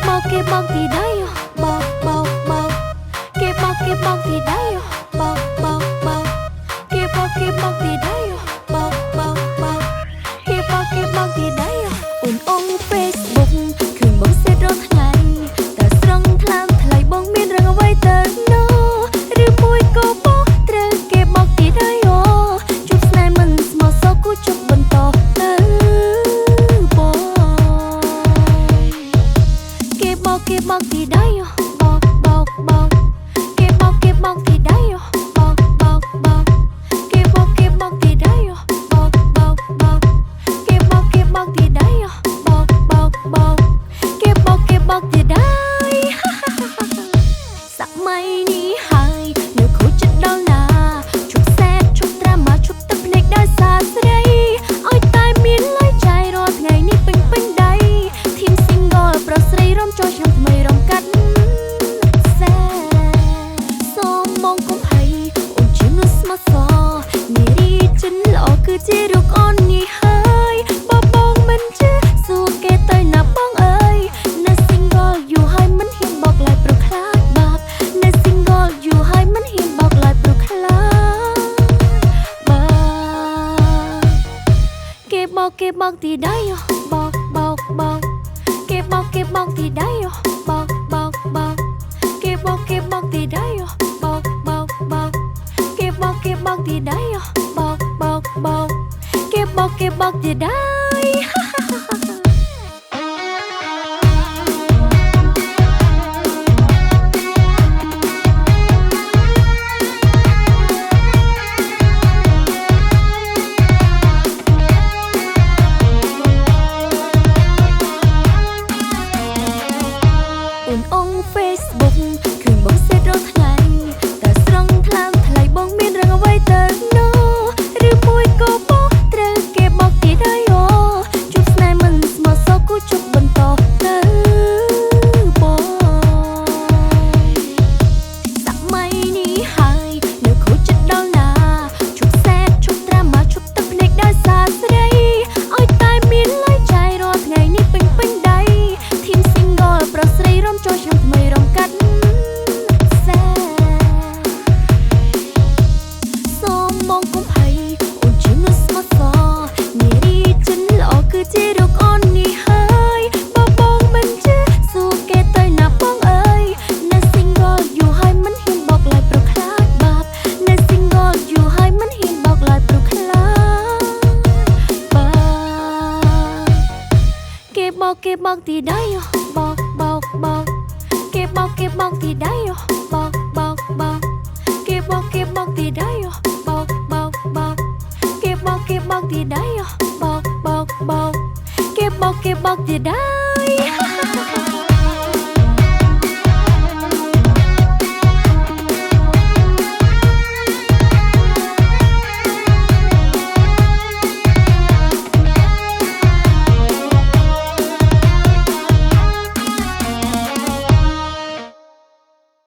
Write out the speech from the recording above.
bọc thì đấy bọc bọc bọc cái bọc thì đấy bọc bọc bọc cái bọc thì đấy bọc bọc bọc cái bọc thì đấy ủn ông Facebook คืนបងសេតរត់ថ្ងៃតើស្រង់ថ្លើមថ្លៃបងមានរឿងអ្វីទៅណូឬមួយក៏បោះត្រូវគេបោកទីដែរអូជួបស្នេហ៍មិនស្មោះសរគូជប់បន្តទៅបងគេបោកទីដែរបោកបោកបោកគេបោកទីដែរបោកបោកបោកគេបោកទីដែរបោកបោកបោកគេបោកទីដែរបោកបោកបោកគេបោកទីដែរសម័យនេះហើយនៅខូចចិត្តដល់ណាជប់សែតជប់ត្រាម៉ាជប់ទឹកភ្នែកដោយសារស្រីឲ្យតែមានលយចៃរាល់ថ្ងៃនេះពេញដៃធីម single ប្រុសស្រីរំចូលឆ្នាំថ្មីរំកាត់សែសូមបងកុំហីអូនជាមនុស្សស្មោះសរនារីចិនល្អគឺជារូបអូននេះហើយបងមិនជឿសួរគេទៅណាបងអើយនៅ single យូរហើយមិនហ៊ានបោកឡាយព្រោះខ្លាចបាបនៅ single យូរហើយមិនហ៊ានបោកឡាយព្រោះខ្លាចបាបគេបោកទីដែរបោកបោកបោកគេបោកទីដែរបោកបោកបោកគេបោកទីដែរបោកបោកបោកគេបោកទីដែរបោកបោកបោកគេបោកទីដែរអូនអង Facebook ឃើញបងសេតរត់ថ្ងៃតើស្រង់ថ្លើមថ្លៃបងមានរឿងអ្វីទៅណូឬមួយក៏បោះត្រូវគេបោកទីដែរអូជួបស្នេហ៍មិនស្មោះសរគូជប់បន្តទៅបងសម័យនេះហើយនៅខូចចិត្តដល់ណាជប់សែតជប់ត្រាម៉ាជប់ទឹកភ្នែកដោយសារស្រីឲ្យតែមានលយចៃរាល់ថ្ងៃនេះពេញដៃធីម single ប្រុសស្រីរំចូលឆ្នាំថ្មីរំកាត់សែសូមបងកុំហីអូនជាមនុស្សស្មោះសរនារីចិនល្អគឺជារូបអូននេះហើយបងមិនជឿសួរគេទៅណាបងអើយនៅ single យូរហើយមិនហ៊ានបោកឡាយព្រោះខ្លាចបាបនៅ single យូរហើយមិនហ៊ានបោកឡាយព្រោះខ្លាចបាបគេបោកទីដែរបោកបោកបោកគេបោកទីដែរបោកបោកបោកគេបោកទីដែរបោកបោកបោកគេបោកទីដែរបោកបោកបោកគេបោកទីដែរ